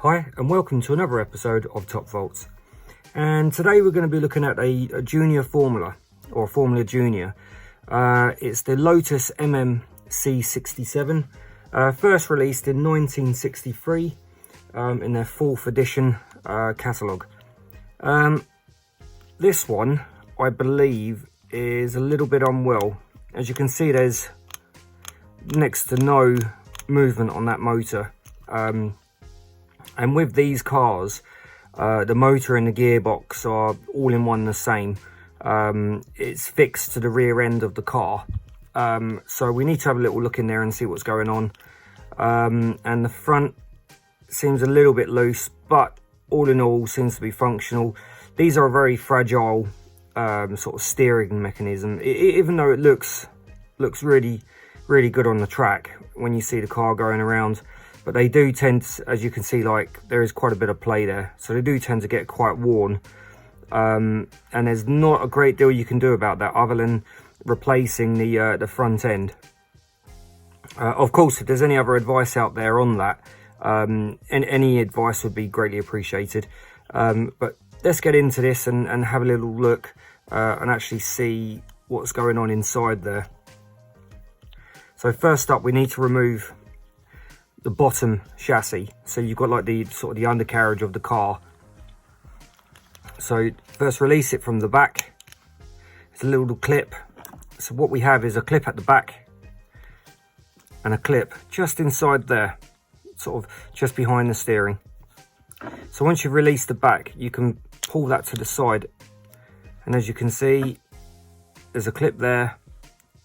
Hi and welcome to another episode of Top Volts, and today we're going to be looking at a junior formula, or Formula Junior. It's the Lotus C67, first released in 1963 in their 4th edition catalogue. This one, I believe, is a little bit unwell. As you can see, there's next to no movement on that motor. And with these cars, the motor and the gearbox are all in one the same. It's fixed to the rear end of the car. So we need to have a little look in there and see what's going on. And the front seems a little bit loose, but all in all seems to be functional. These are a very fragile sort of steering mechanism, even though it looks really good on the track when you see the car going around. But they do tend to, as you can see, like there is quite a bit of play there, so they do tend to get quite worn, and there's not a great deal you can do about that other than replacing the front end. Of course, if there's any other advice out there on that, any advice would be greatly appreciated. But let's get into this and have a little look and actually see what's going on inside there. So first up, we need to remove the bottom chassis. So you've got like the sort of the undercarriage of the car. So first release it from the back. It's a little clip. So what we have is a clip at the back and a clip just inside there, sort of just behind the steering. So once you've released the back, you can pull that to the side, and as you can see, there's a clip there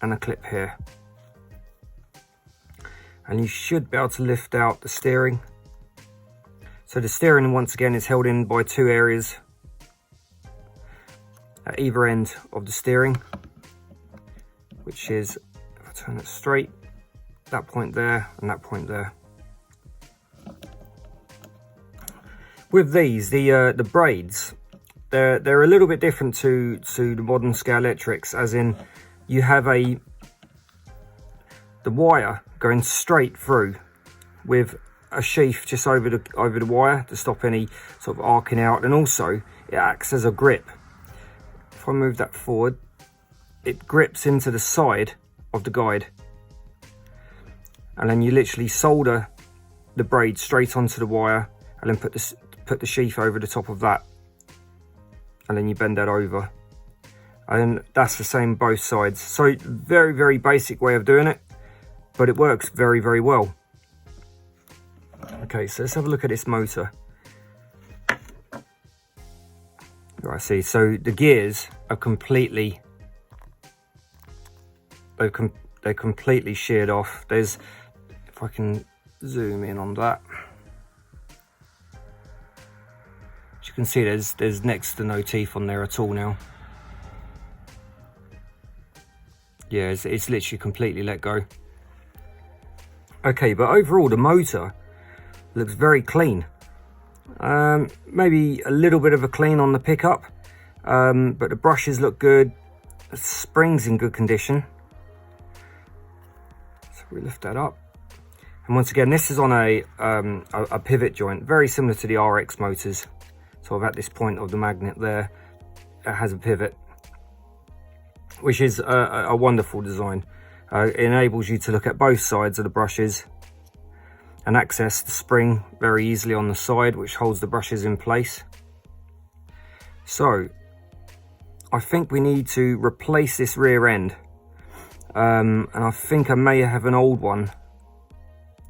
and a clip here. And you should be able to lift out the steering. So the steering, once again, is held in by 2 areas at either end of the steering, which is, if I turn it straight, that point there and that point there. With these, the braids, they're a little bit different to the modern Scalextrics, as in you have the wire going straight through with a sheath just over the wire to stop any sort of arcing out, and also it acts as a grip. If I move that forward, it grips into the side of the guide, and then you literally solder the braid straight onto the wire and then put the sheath over the top of that, and then you bend that over, and that's the same both sides. So very basic way of doing it, but it works very well. Okay, so let's have a look at this motor. Right, see, so the gears are completely, they're completely sheared off. There's, if I can zoom in on that, as you can see, there's next to no teeth on there at all now. Yeah, it's literally completely let go. Okay, but overall the motor looks very clean. Maybe a little bit of a clean on the pickup, but the brushes look good. The spring's in good condition. So we lift that up, and once again, this is on a pivot joint, very similar to the RX motors. So at this point of the magnet there, it has a pivot, which is a wonderful design. It enables you to look at both sides of the brushes and access the spring very easily on the side, which holds the brushes in place. So I think we need to replace this rear end, and I think I may have an old one,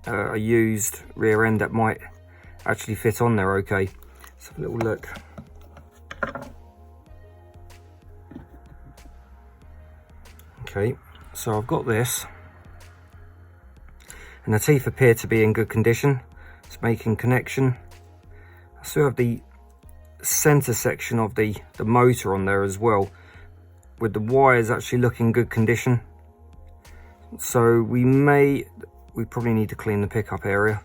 a used rear end that might actually fit on there. Okay, let's have a little look. Okay, so I've got this, and the teeth appear to be in good condition. It's making connection. I still have the center section of the motor on there as well, with the wires actually looking good condition. So we probably need to clean the pickup area,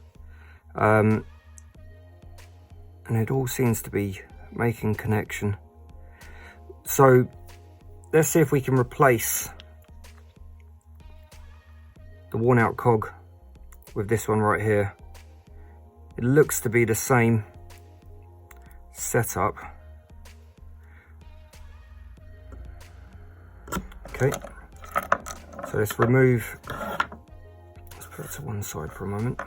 and it all seems to be making connection. So let's see if we can replace the worn out cog with this one right here. It looks to be the same setup. Okay, so let's put it to one side for a moment.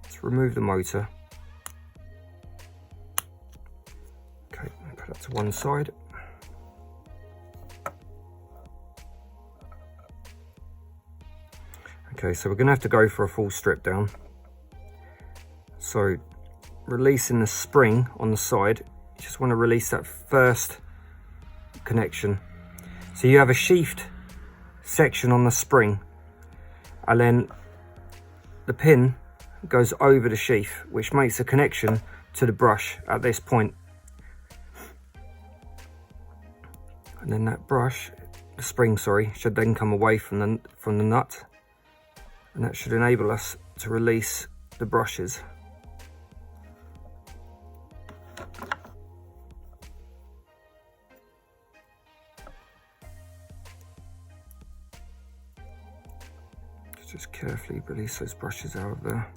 Let's remove the motor. Okay, put that to one side. Okay, so we're going to have to go for a full strip down. So releasing the spring on the side, you just want to release that first connection. So you have a sheathed section on the spring, and then the pin goes over the sheath, which makes a connection to the brush at this point. And then that brush, the spring, sorry, should then come away from the nut. And that should enable us to release the brushes. Just carefully release those brushes out of there.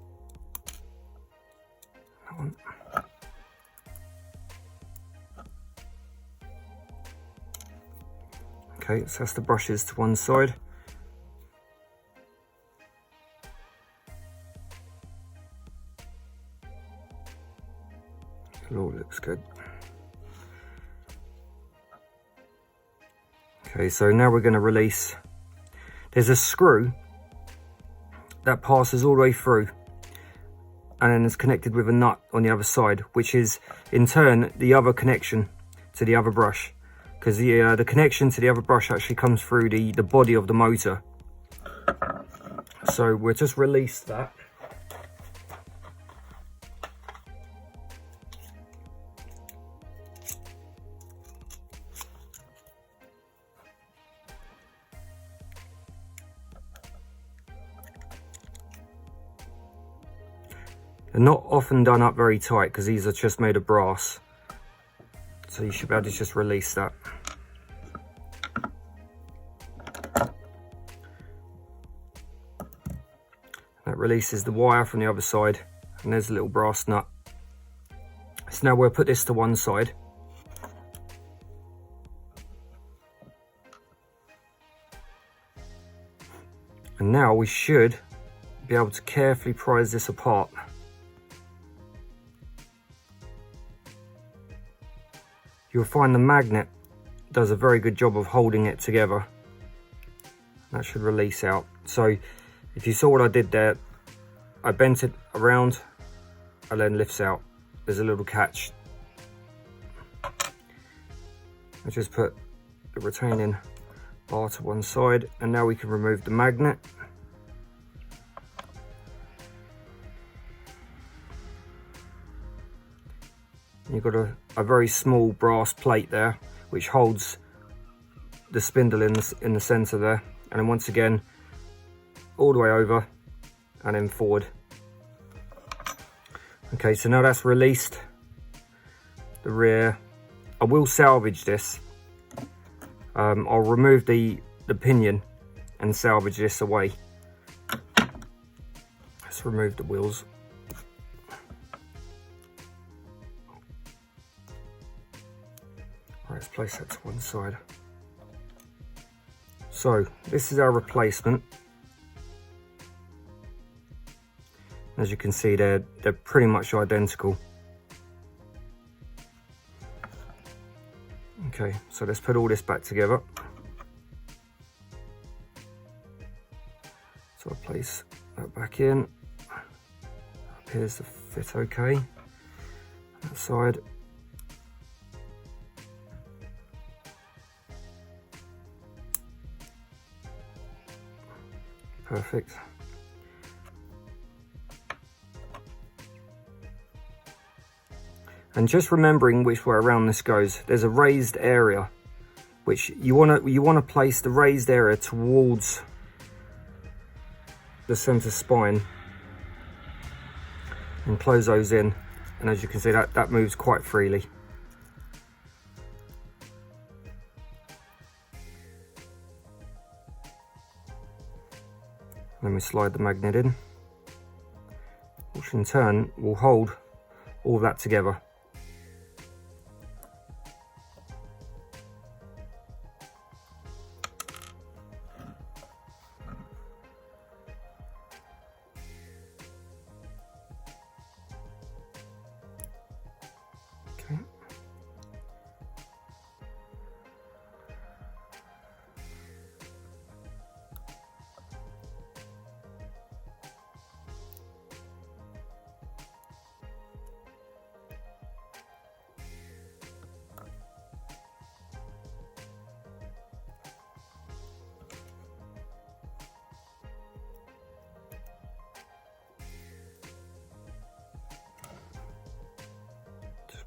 That one. Okay, so that's the brushes to one side. It all looks good. Okay, so now we're going to release. There's a screw that passes all the way through, and then it's connected with a nut on the other side, which is in turn the other connection to the other brush, because the connection to the other brush actually comes through the body of the motor. So we'll just release that. They're not often done up very tight because these are just made of brass. So you should be able to just release that. That releases the wire from the other side, and there's a little brass nut. So now we'll put this to one side. And now we should be able to carefully prise this apart. You'll find the magnet does a very good job of holding it together. That should release out. So if you saw what I did there, I bent it around and then lifts out. There's a little catch. I just put the retaining bar to one side, and now we can remove the magnet. You've got a very small brass plate there, which holds the spindle in the center there. And then once again, all the way over and then forward. Okay, so now that's released the rear. I will salvage this. I'll remove the pinion and salvage this away. Let's remove the wheels. Let's place that to one side. So this is our replacement. As you can see, they're pretty much identical. Okay, so let's put all this back together. So I'll place that back in. Appears to fit okay. That side. Perfect. And just remembering which way around this goes, there's a raised area, which you want to place the raised area towards the center spine and close those in. And as you can see, that moves quite freely. Then we slide the magnet in. which in turn will hold all that together. Okay.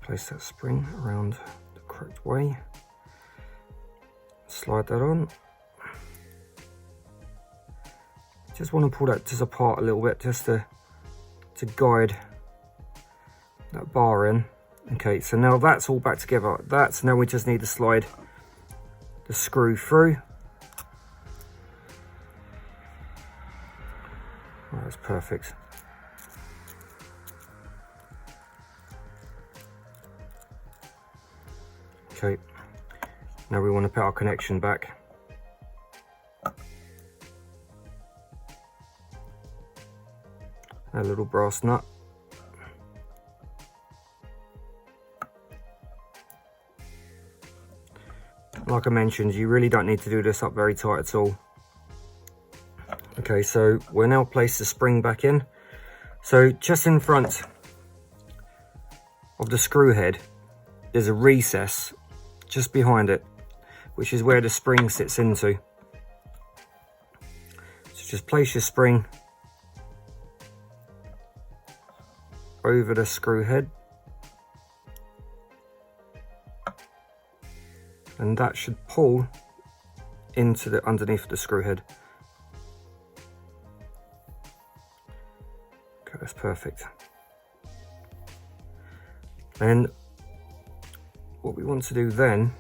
Place that spring around the correct way, slide that on. Just want to pull that just apart a little bit just to guide that bar in. Okay, so now that's all back together. Now we just need to slide the screw through. Oh, that's perfect. Okay, now we want to put our connection back. A little brass nut. Like I mentioned, you really don't need to do this up very tight at all. Okay, so we'll now place the spring back in. So just in front of the screw head, there's a recess just behind it, which is where the spring sits into. So just place your spring over the screw head, and that should pull into the underneath the screw head. Okay, that's perfect. And what we want to do then,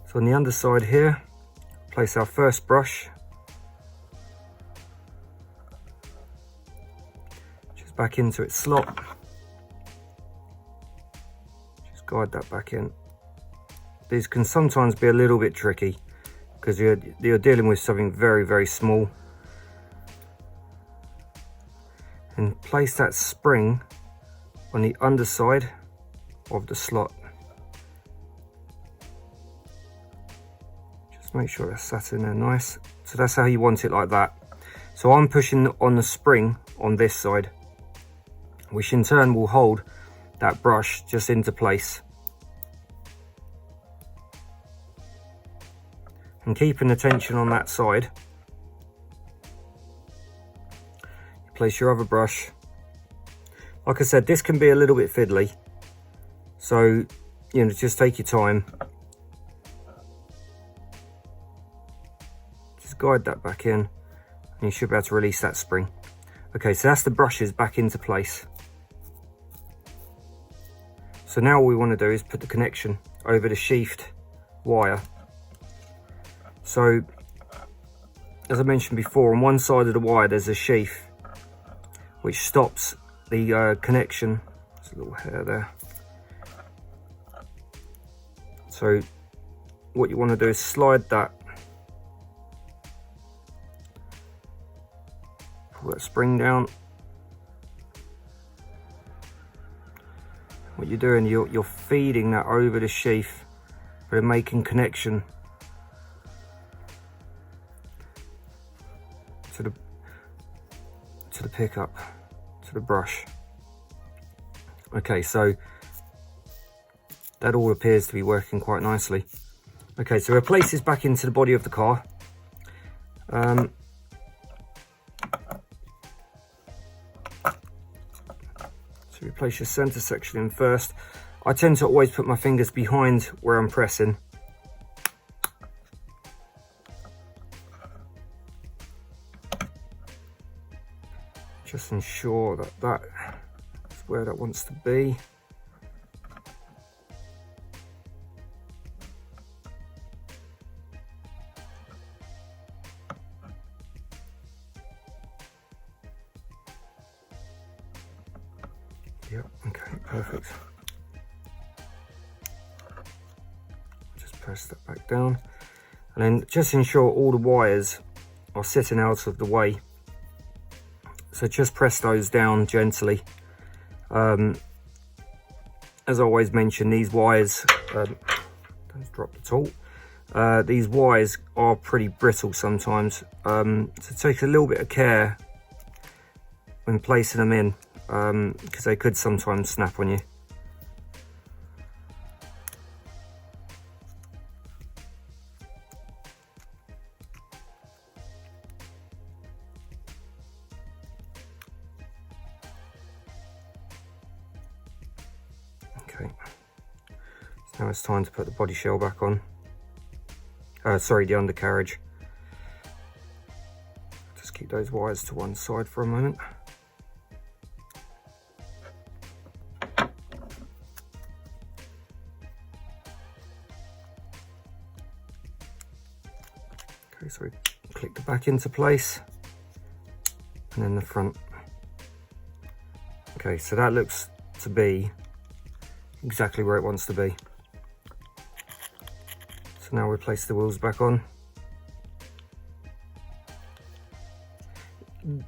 so on the underside here, place our first brush just back into its slot. Just guide that back in. These can sometimes be a little bit tricky because you're dealing with something very, very small. And place that spring on the underside of the slot. Make sure that's sat in there nice. So that's how you want it, like that. So I'm pushing on the spring on this side, which in turn will hold that brush just into place. And keeping the tension on that side, place your other brush. Like I said, this can be a little bit fiddly, so you know, just take your time. Guide that back in and you should be able to release that spring. Okay, so that's the brushes back into place. So now all we want to do is put the connection over the sheathed wire. So as I mentioned before, on one side of the wire there's a sheath which stops the connection. There's a little hair there. So what you want to do is slide that, pull that spring down. What you're doing, you're feeding that over the sheath, but making connection to the pickup, to the brush. Okay, so that all appears to be working quite nicely. Okay, so replace this back into the body of the car. So replace your center section in first. I tend to always put my fingers behind where I'm pressing. Just ensure that that is where that wants to be. Yeah, okay, perfect. Just press that back down. And then just ensure all the wires are sitting out of the way. So just press those down gently. As I always mention, these wires, don't drop the tool. These wires are pretty brittle sometimes. So take a little bit of care when placing them in, because they could sometimes snap on you. Okay, so now it's time to put the body shell back on. Sorry, the undercarriage. Just keep those wires to one side for a moment. Okay, so we click the back into place and then the front. Okay, so that looks to be exactly where it wants to be. So now we place the wheels back on.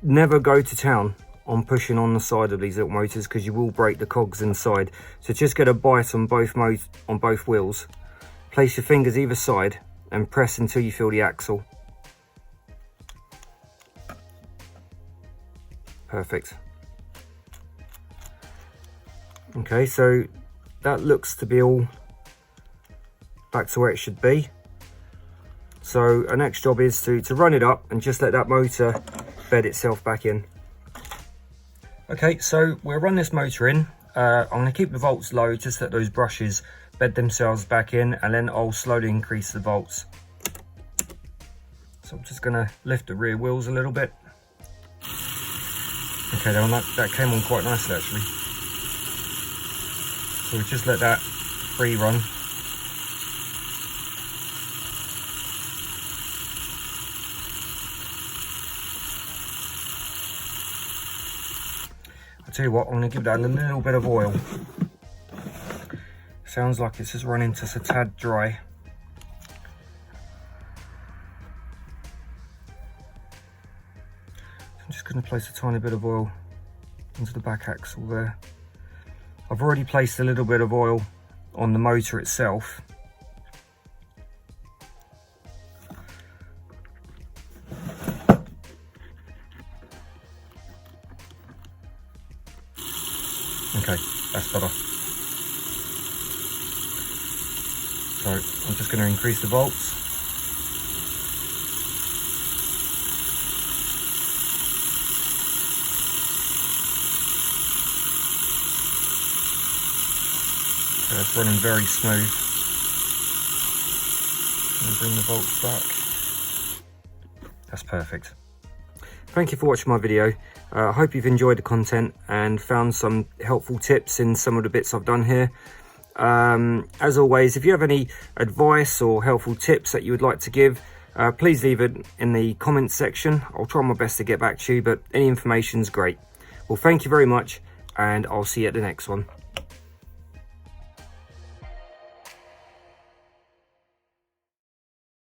Never go to town on pushing on the side of these little motors, because you will break the cogs inside. So just get a bite on both wheels. Place your fingers either side and press until you feel the axle. Perfect. Okay, so that looks to be all back to where it should be. So our next job is to run it up and just let that motor bed itself back in. Okay, so we'll run this motor in. I'm going to keep the volts low, just let those brushes bed themselves back in, and then I'll slowly increase the volts. So I'm just going to lift the rear wheels a little bit. Okay, that came on quite nicely actually. So we just let that free run. I'll tell you what, I'm going to give that a little bit of oil. Sounds like it's just running just a tad dry. I'm just going to place a tiny bit of oil into the back axle there. I've already placed a little bit of oil on the motor itself. Okay, that's better. So I'm just going to increase the volts. Okay, it's running very smooth. And bring the volts back. That's perfect. Thank you for watching my video. I hope you've enjoyed the content and found some helpful tips in some of the bits I've done here. As always, if you have any advice or helpful tips that you would like to give, please leave it in the comments section. I'll try my best to get back to you, but any information's great. Well, thank you very much, and I'll see you at the next one.